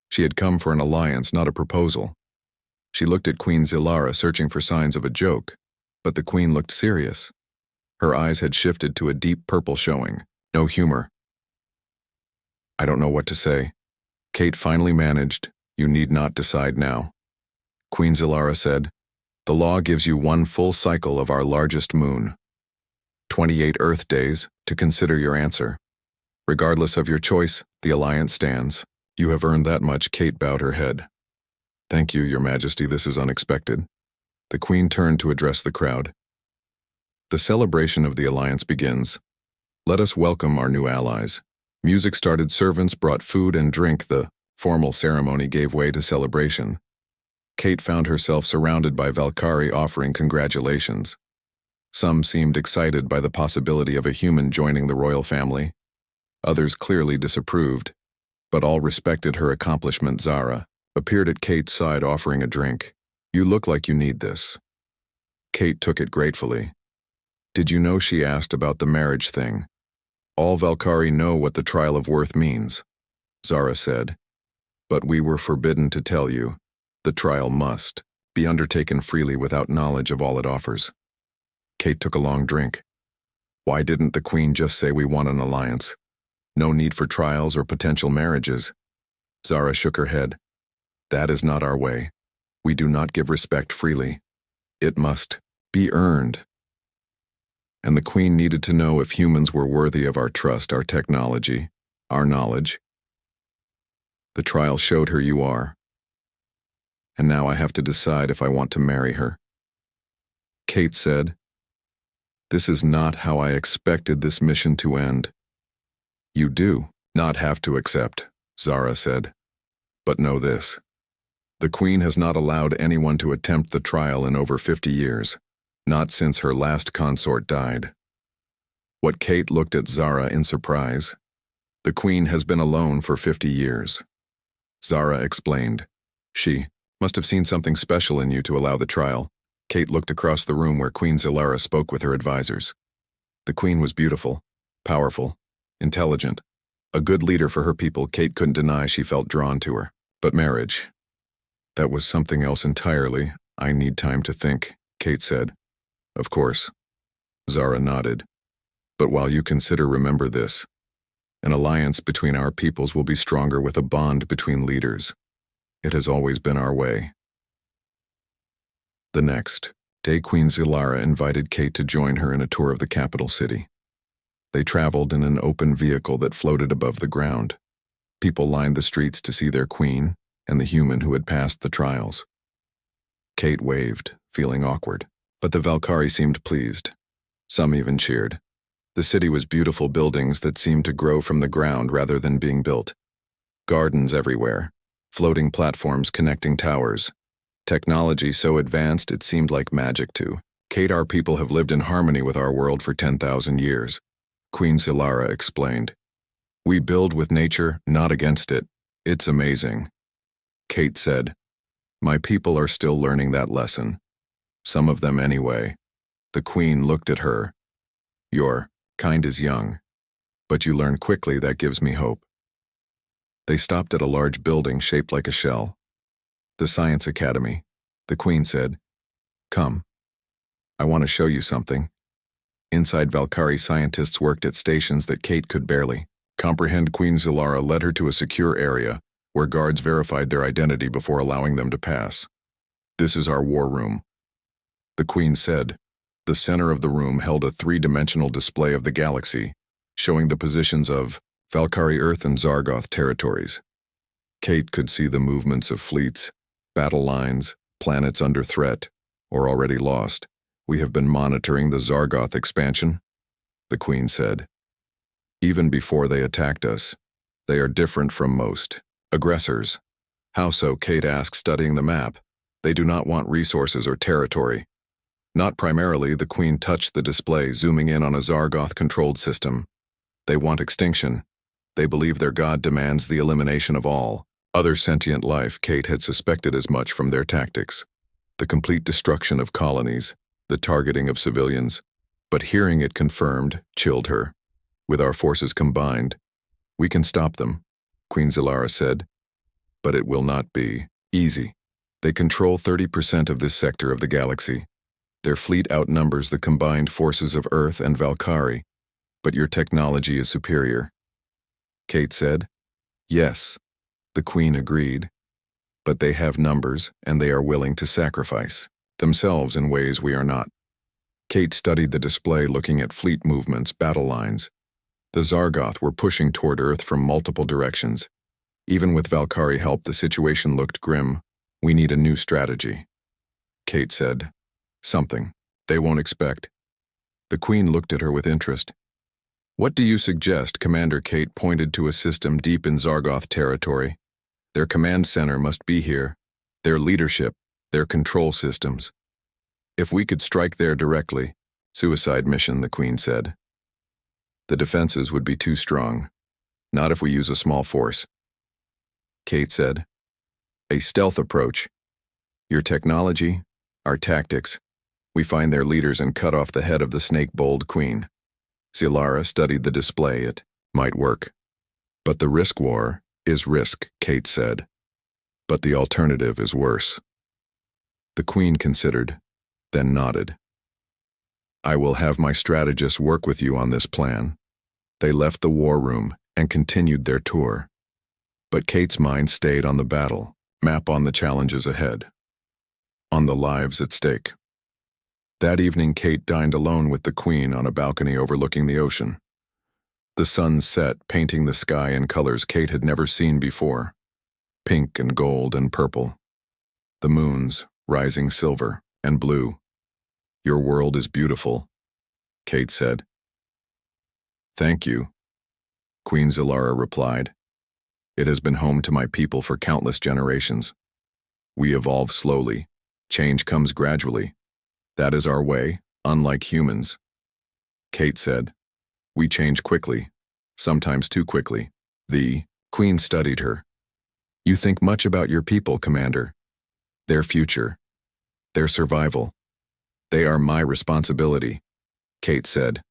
She had come for an alliance, not a proposal. She looked at Queen Zilara, searching for signs of a joke, but the queen looked serious. Her eyes had shifted to a deep purple showing. No humor. I don't know what to say. Kate finally managed. You need not decide now. Queen Zilara said, the law gives you 1 full cycle of our largest moon. 28 Earth days to consider your answer. Regardless of your choice, the alliance stands. You have earned that much. Kate bowed her head. Thank you, Your Majesty, this is unexpected. The queen turned to address the crowd. The celebration of the alliance begins. Let us welcome our new allies. Music started, servants brought food and drink. The formal ceremony gave way to celebration. Kate found herself surrounded by Valkyrie offering congratulations. Some seemed excited by the possibility of a human joining the royal family. Others clearly disapproved, but all respected her accomplishment. Zara appeared at Kate's side offering a drink. You look like you need this. Kate took it gratefully. Did you know, she asked, about the marriage thing? All Valkyrie know what the trial of worth means, Zara said. But we were forbidden to tell you. The trial must be undertaken freely without knowledge of all it offers. Kate took a long drink. Why didn't the queen just say we want an alliance? No need for trials or potential marriages. Zara shook her head. That is not our way. We do not give respect freely. It must be earned. And the queen needed to know if humans were worthy of our trust, our technology, our knowledge. The trial showed her you are. And now I have to decide if I want to marry her. Kate said, this is not how I expected this mission to end. You do not have to accept, Zara said. But know this. The queen has not allowed anyone to attempt the trial in over 50 years, not since her last consort died. What Kate looked at Zara in surprise. The queen has been alone for 50 years. Zara explained. She must have seen something special in you to allow the trial. Kate looked across the room where Queen Zilara spoke with her advisors. The queen was beautiful, powerful, intelligent, a good leader for her people. Kate couldn't deny she felt drawn to her. But marriage, that was something else entirely. I need time to think, Kate said. Of course. Zara nodded. But while you consider, remember this. An alliance between our peoples will be stronger with a bond between leaders. It has always been our way. The next day, Queen Zilara invited Kate to join her in a tour of the capital city. They traveled in an open vehicle that floated above the ground. People lined the streets to see their queen and the human who had passed the trials. Kate waved, feeling awkward, but the Valkyrie seemed pleased. Some even cheered. The city was beautiful, buildings that seemed to grow from the ground rather than being built. Gardens everywhere, floating platforms connecting towers. Technology so advanced it seemed like magic to Kate. Our people have lived in harmony with our world for 10,000 years, Queen Zilara explained. We build with nature, not against it. It's amazing. Kate said, my people are still learning that lesson. Some of them anyway. The queen looked at her. Your kind is young, but you learn quickly. That gives me hope. They stopped at a large building shaped like a shell. The Science Academy. The queen said, come. I want to show you something. Inside, Valkyrie scientists worked at stations that Kate could barely comprehend. Queen Zilara led her to a secure area where guards verified their identity before allowing them to pass. This is our war room, the queen said. The center of the room held a three-dimensional display of the galaxy, showing the positions of Valkyrie Earth and Zargoth territories. Kate could see the movements of fleets, battle lines, planets under threat, or already lost. We have been monitoring the Zargoth expansion, the queen said. Even before they attacked us, they are different from most aggressors. How so? Kate asked, studying the map. They do not want resources or territory. Not primarily, the Queen touched the display, zooming in on a Zargoth-controlled system. They want extinction. They believe their god demands the elimination of all other sentient life. Kate had suspected as much from their tactics. The complete destruction of colonies, the targeting of civilians. But hearing it confirmed chilled her. With our forces combined, we can stop them, Queen Zilara said. But it will not be easy. They control 30% of this sector of the galaxy. Their fleet outnumbers the combined forces of Earth and Valkyrie, but your technology is superior. Kate said. Yes, the Queen agreed. But they have numbers, and they are willing to sacrifice themselves in ways we are not. Kate studied the display, looking at fleet movements, battle lines. The Zargoth were pushing toward Earth from multiple directions. Even with Valkyrie help, the situation looked grim. We need a new strategy. Kate said. Something they won't expect. The Queen looked at her with interest. What do you suggest? Commander Kate pointed to a system deep in Zargoth territory. Their command center must be here. Their leadership, their control systems. If we could strike there directly, suicide mission, the Queen said. The defenses would be too strong. Not if we use a small force. Kate said. A stealth approach. Your technology, our tactics. We find their leaders and cut off the head of the snake-bold Queen. Zilara studied the display. It might work. But the risk war is risk, Kate said. But the alternative is worse. The Queen considered, then nodded. I will have my strategists work with you on this plan. They left the war room and continued their tour. But Kate's mind stayed on the battle, map on the challenges ahead, on the lives at stake. That evening, Kate dined alone with the Queen on a balcony overlooking the ocean. The sun set, painting the sky in colors Kate had never seen before, pink and gold and purple. The moons, rising silver and blue. Your world is beautiful, Kate said. Thank you, Queen Zilara replied. It has been home to my people for countless generations. We evolve slowly. Change comes gradually. That is our way, unlike humans. Kate said. We change quickly, sometimes too quickly. The Queen studied her. You think much about your people, Commander. Their future. Their survival. They are my responsibility, Kate said.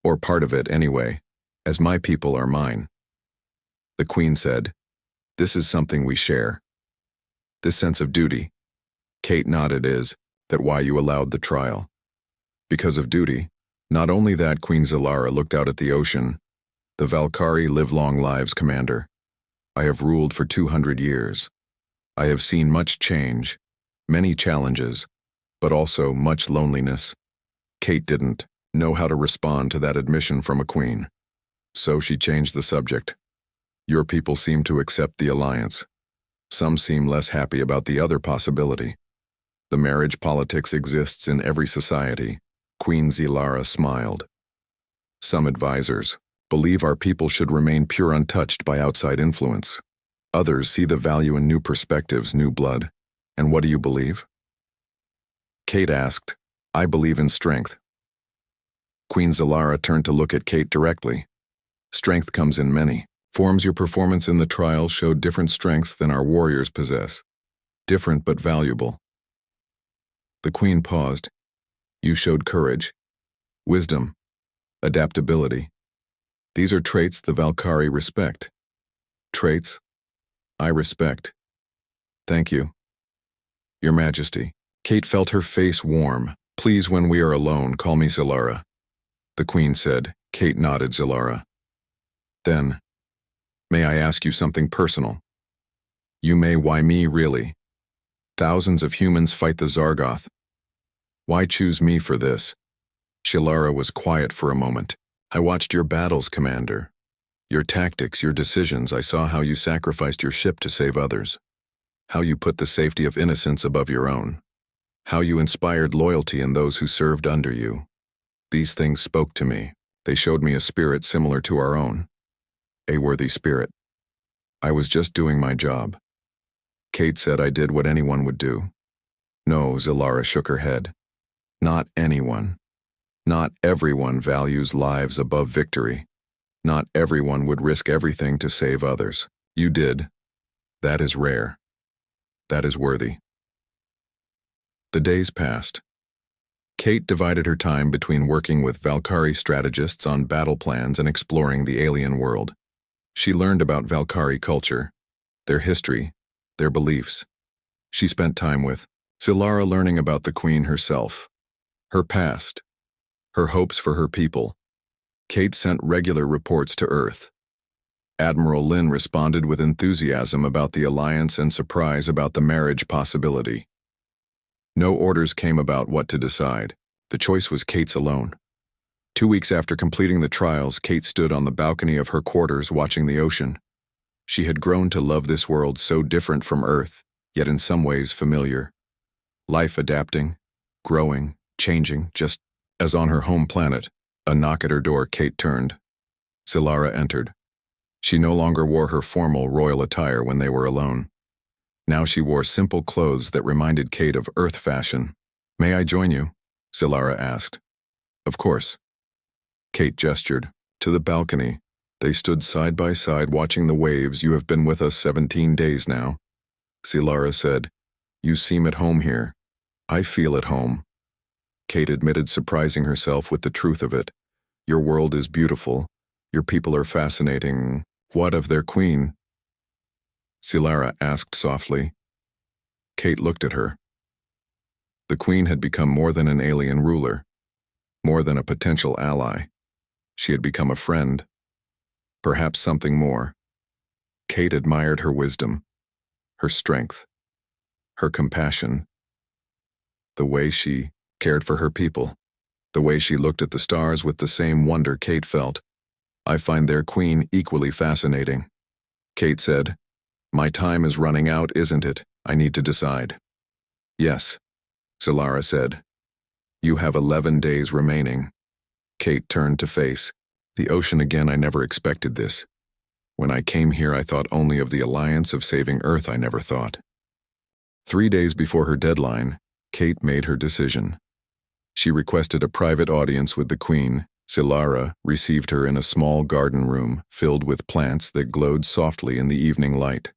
Or part of it anyway, as my people are mine. The Queen said, this is something we share. This sense of duty. Kate nodded. Is that why you allowed the trial? Because of duty. Not only that, Queen Zilara looked out at the ocean. The Valkyrie live long lives, Commander. I have ruled for 200 years. I have seen much change, many challenges, but also much loneliness. Kate didn't know how to respond to that admission from a queen. So she changed the subject. Your people seem to accept the alliance. Some seem less happy about the other possibility. The marriage politics exists in every society. Queen Zilara smiled. Some advisors believe our people should remain pure, untouched by outside influence. Others see the value in new perspectives, new blood. And what do you believe? Kate asked. I believe in strength. Queen Zilara turned to look at Kate directly. Strength comes in many forms. Your performance in the trial showed different strengths than our warriors possess. Different but valuable. The Queen paused. You showed courage, wisdom, adaptability. These are traits the Valkyrie respect. Traits I respect. Thank you. Your Majesty. Kate felt her face warm. Please, when we are alone, call me Zilara. The Queen said. Kate nodded. Zilara. Then, may I ask you something personal? You may. Why me, really? Thousands of humans fight the Zargoth. Why choose me for this? Zilara was quiet for a moment. I watched your battles, Commander. Your tactics, your decisions. I saw how you sacrificed your ship to save others. How you put the safety of innocence above your own. How you inspired loyalty in those who served under you. These things spoke to me. They showed me a spirit similar to our own. A worthy spirit. I was just doing my job. Kate said I did what anyone would do. No, Zilara shook her head. Not anyone. Not everyone values lives above victory. Not everyone would risk everything to save others. You did. That is rare. That is worthy. The days passed. Kate divided her time between working with Valkyrie strategists on battle plans and exploring the alien world. She learned about Valkyrie culture, their history, their beliefs. She spent time with Zilara, learning about the Queen herself, her past, her hopes for her people. Kate sent regular reports to Earth. Admiral Lin responded with enthusiasm about the alliance and surprise about the marriage possibility. No orders came about what to decide. The choice was Kate's alone. 2 weeks after completing the trials, Kate stood on the balcony of her quarters watching the ocean. She had grown to love this world so different from Earth, yet in some ways familiar. Life adapting, growing, changing, just as on her home planet. A knock at her door. Kate turned. Zilara entered. She no longer wore her formal royal attire when they were alone. Now she wore simple clothes that reminded Kate of Earth fashion. "May I join you?" Zilara asked. "Of course." Kate gestured. To the balcony. They stood side by side watching the waves. "You have been with us 17 days now," Zilara said. "You seem at home here." "I feel at home," Kate admitted, surprising herself with the truth of it. "Your world is beautiful. Your people are fascinating. What of their queen?" Zilara asked softly. Kate looked at her. The Queen had become more than an alien ruler, more than a potential ally. She had become a friend, perhaps something more. Kate admired her wisdom, her strength, her compassion, the way she cared for her people, the way she looked at the stars with the same wonder Kate felt. "I find their queen equally fascinating," Kate said. "My time is running out, isn't it? I need to decide." "Yes," Zilara said. "You have 11 days remaining." Kate turned to face the ocean again. "I never expected this. When I came here, I thought only of the alliance of saving Earth. I never thought." 3 days before her deadline, Kate made her decision. She requested a private audience with the Queen. Zilara received her in a small garden room filled with plants that glowed softly in the evening light.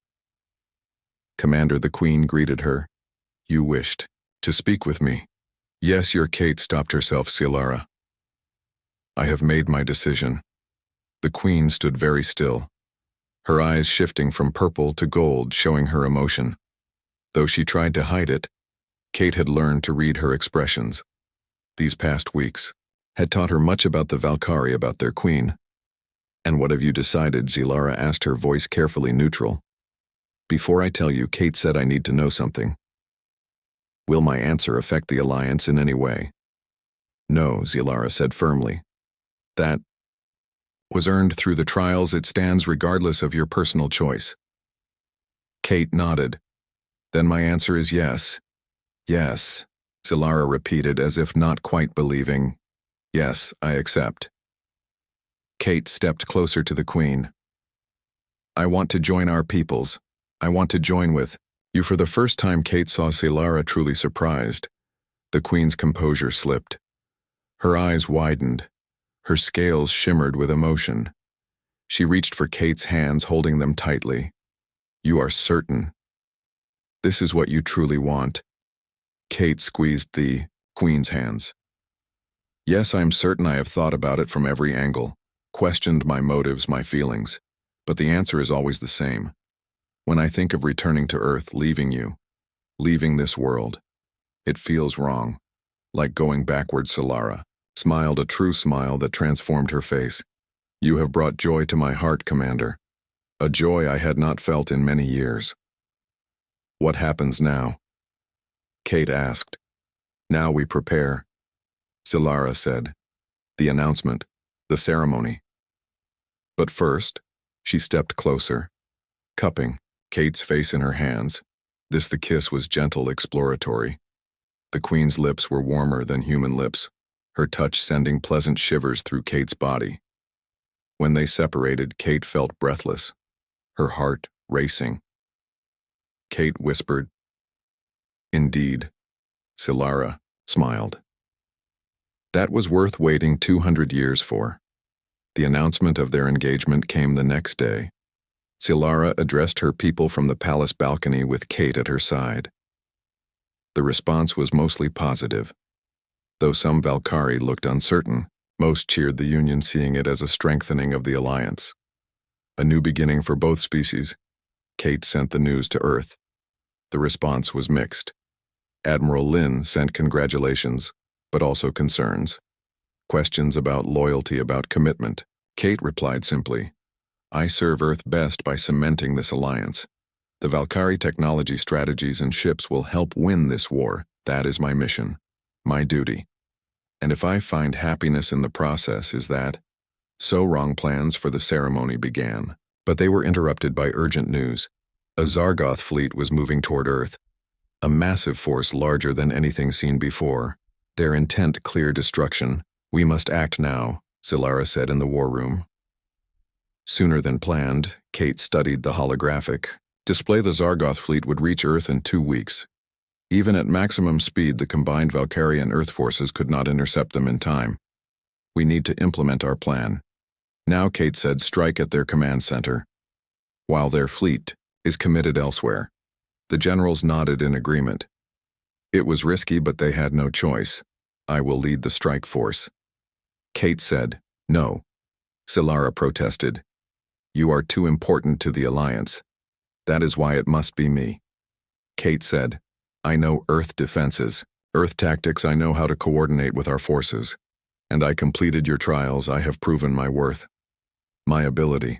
"Commander," the Queen greeted her. "You wished to speak with me." "Yes, your." Kate stopped herself. "Zilara, I have made my decision." The Queen stood very still, her eyes shifting from purple to gold, showing her emotion. Though she tried to hide it, Kate had learned to read her expressions. These past weeks had taught her much about the Valkyrie, about their queen. "And what have you decided?" Zilara asked, her voice carefully neutral. "Before I tell you," Kate said, "I need to know something. Will my answer affect the alliance in any way?" "No," Zilara said firmly. "That was earned through the trials. It stands regardless of your personal choice." Kate nodded. "Then my answer is yes." "Yes," Zilara repeated, as if not quite believing. "Yes, I accept." Kate stepped closer to the Queen. "I want to join our peoples. I want to join with you." For the first time, Kate saw Zilara truly surprised. The Queen's composure slipped. Her eyes widened. Her scales shimmered with emotion. She reached for Kate's hands, holding them tightly. "You are certain? This is what you truly want?" Kate squeezed the Queen's hands. "Yes, I am certain. I have thought about it from every angle, questioned my motives, my feelings, but the answer is always the same. When I think of returning to Earth, leaving you, leaving this world, it feels wrong, like going backwards." Zilara smiled, a true smile that transformed her face. "You have brought joy to my heart, Commander, a joy I had not felt in many years." "What happens now?" Kate asked. "Now we prepare," Zilara said. "The announcement, the ceremony." But first, she stepped closer, cupping Kate's face in her hands. The kiss was gentle, exploratory. The Queen's lips were warmer than human lips, her touch sending pleasant shivers through Kate's body. When they separated, Kate felt breathless, her heart racing. Kate whispered, "Indeed." Zilara smiled. That was worth waiting 200 years for. The announcement of their engagement came the next day. Silara addressed her people from the palace balcony with Kate at her side. The response was mostly positive. Though some Valkyrie looked uncertain, most cheered the union, seeing it as a strengthening of the alliance. A new beginning for both species. Kate sent the news to Earth. The response was mixed. Admiral Lin sent congratulations, but also concerns. Questions about loyalty, about commitment. Kate replied simply, "I serve Earth best by cementing this alliance. The Valkyrie technology, strategies, and ships will help win this war. That is my mission, my duty. And if I find happiness in the process, is that?" So wrong plans for the ceremony began. But they were interrupted by urgent news. A Zargoth fleet was moving toward Earth. A massive force larger than anything seen before. Their intent clear: destruction. "We must act now," Silara said in the war room. Sooner than planned, Kate studied the holographic display. The Zargoth fleet would reach Earth in 2 weeks. Even at maximum speed, the combined Valkyrie and Earth forces could not intercept them in time. "We need to implement our plan now," Kate said. "Strike at their command center, while their fleet is committed elsewhere." The generals nodded in agreement. It was risky, but they had no choice. "I will lead the strike force." Kate said. "No," Silara protested. "You are too important to the alliance. That is why it must be me." Kate said, "I know Earth defenses, Earth tactics. I know how to coordinate with our forces. And I completed your trials. I have proven my worth, my ability."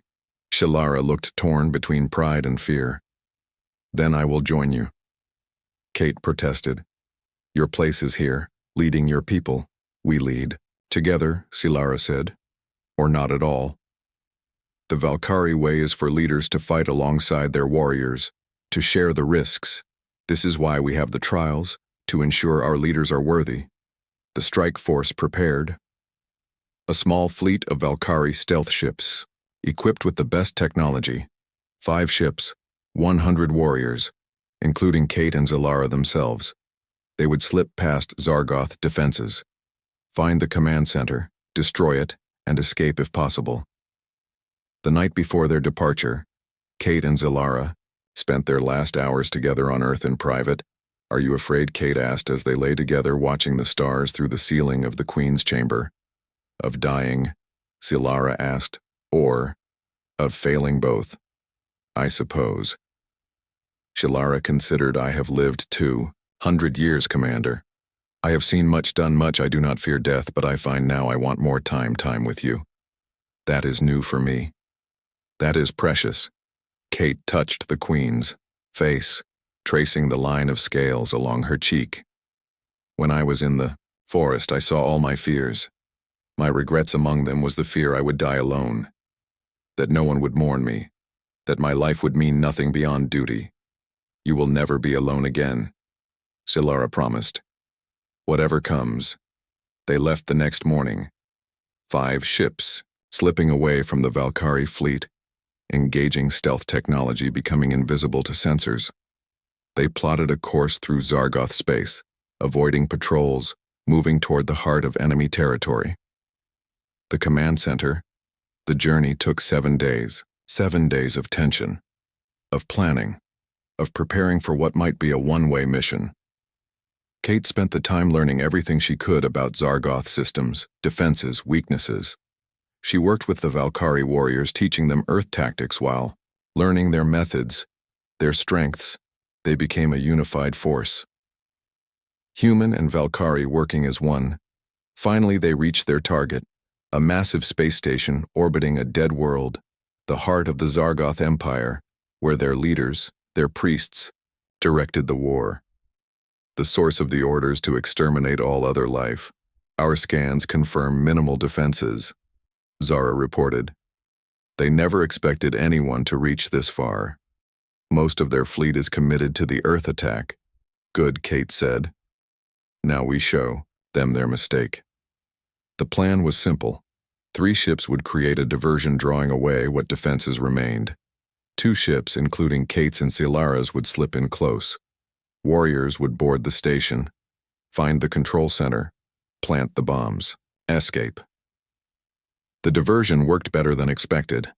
Silara looked torn between pride and fear. "Then I will join you." Kate protested. "Your place is here, leading your people. We lead together," Silara said. "Or not at all. The Valkyrie way is for leaders to fight alongside their warriors, to share the risks. This is why we have the trials, to ensure our leaders are worthy." The strike force prepared. A small fleet of Valkyrie stealth ships, equipped with the best technology. 5 ships, 100 warriors, including Kate and Silara themselves. They would slip past Zargoth defenses, find the command center, destroy it, and escape if possible. The night before their departure, Kate and Silara spent their last hours together on Earth in private. "Are you afraid?" Kate asked as they lay together watching the stars through the ceiling of the Queen's chamber. "Of dying?" Silara asked. "Or of failing both?" "I suppose." Silara considered. "I have lived 200 years, Commander. I have seen much, done much. I do not fear death, but I find now I want more time with you. That is new for me. That is precious." Kate touched the Queen's face, tracing the line of scales along her cheek. "When I was in the forest, I saw all my fears. My regrets among them was the fear I would die alone, that no one would mourn me, that my life would mean nothing beyond duty. You will never be alone again," Silara promised. "Whatever comes." They left the next morning. 5 ships, slipping away from the Valkyrie fleet, engaging stealth technology, becoming invisible to sensors. They plotted a course through Zargoth space, avoiding patrols, moving toward the heart of enemy territory. The command center. The journey took 7 days. 7 days of tension, of planning, of preparing for what might be a one-way mission. Kate spent the time learning everything she could about Zargoth systems, defenses, weaknesses. She worked with the Valkyrie warriors, teaching them Earth tactics while learning their methods, their strengths. They became a unified force. Human and Valkyrie working as one. Finally, they reached their target, a massive space station orbiting a dead world, the heart of the Zargoth Empire, where their leaders, their priests, directed the war. The source of the orders to exterminate all other life. "Our scans confirm minimal defenses," Zara reported. "They never expected anyone to reach this far. Most of their fleet is committed to the Earth attack." "Good," Kate said. "Now we show them their mistake." The plan was simple. 3 ships would create a diversion, drawing away what defenses remained. 2 ships, including Kate's and Silara's, would slip in close. Warriors would board the station, find the control center, Plant the bombs. Escape. The diversion worked better than expected.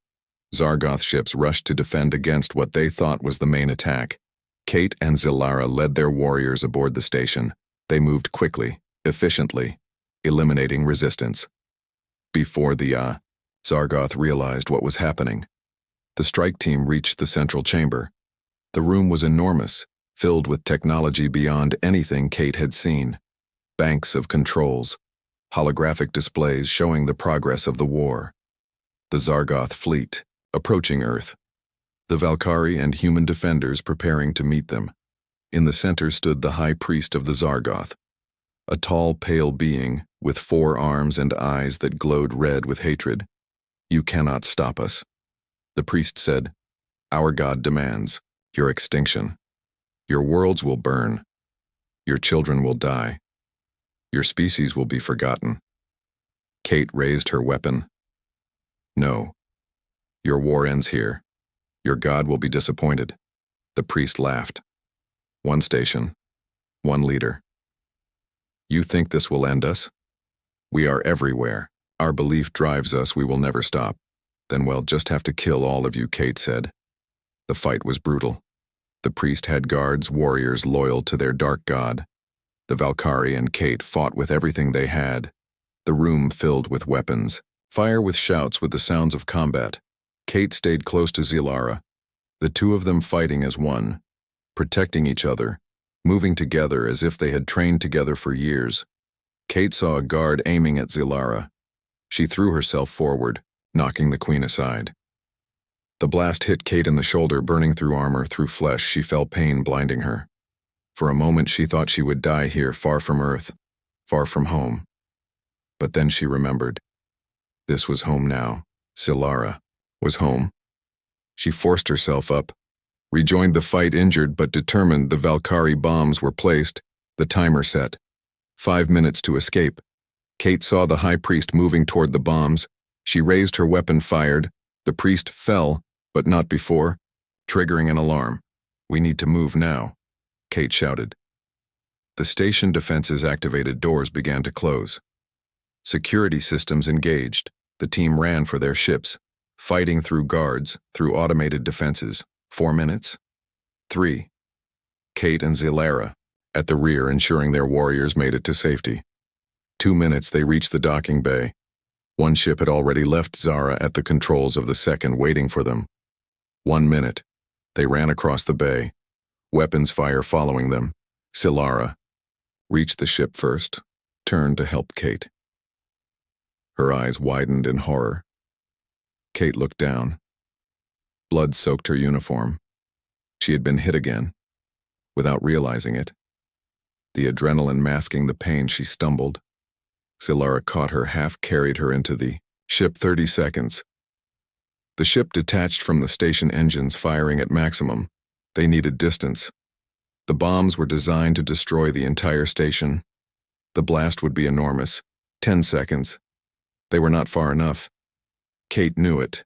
Zargoth ships rushed to defend against what they thought was the main attack. Kate and Zilara led their warriors aboard the station. They moved quickly, efficiently, eliminating resistance. Before the Zargoth realized what was happening, the strike team reached the central chamber. The room was enormous, filled with technology beyond anything Kate had seen. Banks of controls, holographic displays showing the progress of the war. The Zargoth fleet, approaching Earth. The Valkyrie and human defenders preparing to meet them. In the center stood the High Priest of the Zargoth, a tall, pale being with 4 arms and eyes that glowed red with hatred. "You cannot stop us." The priest said, "Our God demands your extinction. Your worlds will burn. Your children will die. Your species will be forgotten." Kate raised her weapon. "No. Your war ends here. Your God will be disappointed." The priest laughed. "One station, one leader. You think this will end us? We are everywhere. Our belief drives us. We will never stop." "Then we'll just have to kill all of you," Kate said. The fight was brutal. The priest had guards, warriors loyal to their dark god. The Valkyrie and Kate fought with everything they had. The room filled with weapons, fire with shouts with the sounds of combat. Kate stayed close to Zilara, the two of them fighting as one, protecting each other, moving together as if they had trained together for years. Kate saw a guard aiming at Zilara. She threw herself forward, knocking the queen aside. The blast hit Kate in the shoulder, burning through armor, through flesh. She felt pain blinding her. For a moment she thought she would die here, far from Earth, far from home. But then she remembered. This was home now. Zilara was home. She forced herself up, rejoined the fight, injured but determined. The Valkyrie bombs were placed, the timer set. 5 minutes to escape. Kate saw the High Priest moving toward the bombs. She raised her weapon, fired. The priest fell, but not before, triggering an alarm. "We need to move now," Kate shouted. The station defenses activated, doors began to close. Security systems engaged. The team ran for their ships, fighting through guards, through automated defenses. 4 minutes? 3. Kate and Zilara, at the rear, ensuring their warriors made it to safety. 2 minutes, they reached the docking bay. One ship had already left Zara at the controls of the second, waiting for them. 1 minute. They ran across the bay, weapons fire following them. Zilara reached the ship first, turned to help Kate. Her eyes widened in horror. Kate looked down. Blood soaked her uniform. She had been hit again, without realizing it. The adrenaline masking the pain, she stumbled. Zilara caught her, half-carried her into the ship. 30 seconds. The ship detached from the station engines, firing at maximum. They needed distance. The bombs were designed to destroy the entire station. The blast would be enormous. 10 seconds. They were not far enough. Kate knew it.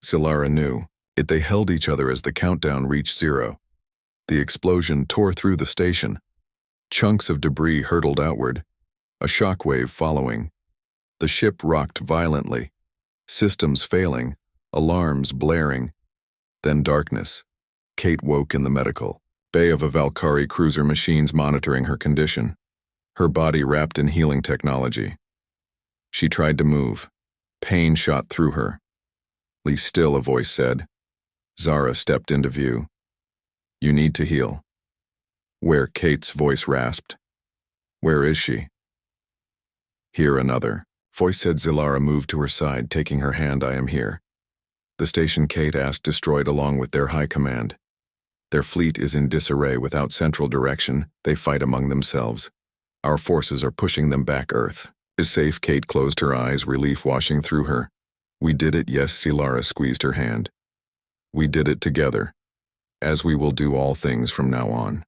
Zilara knew it. They held each other as the countdown reached 0. The explosion tore through the station. Chunks of debris hurtled outward, a shockwave following. The ship rocked violently, systems failing, alarms blaring. Then darkness. Kate woke in the medical bay of a Valkyrie cruiser, machines monitoring her condition, her body wrapped in healing technology. She tried to move. Pain shot through her. "Lie still," a voice said. Zara stepped into view. "You need to heal." "Where?" Kate's voice rasped. "Where is she?" "Here," another voice said. Zilara moved to her side, taking her hand. "I am here." "The station," Kate asked, "destroyed along with their high command. Their fleet is in disarray without central direction. They fight among themselves. Our forces are pushing them back. Earth is safe." Kate closed her eyes, relief washing through her. "We did it." "Yes." Zilara squeezed her hand. "We did it together, as we will do all things from now on."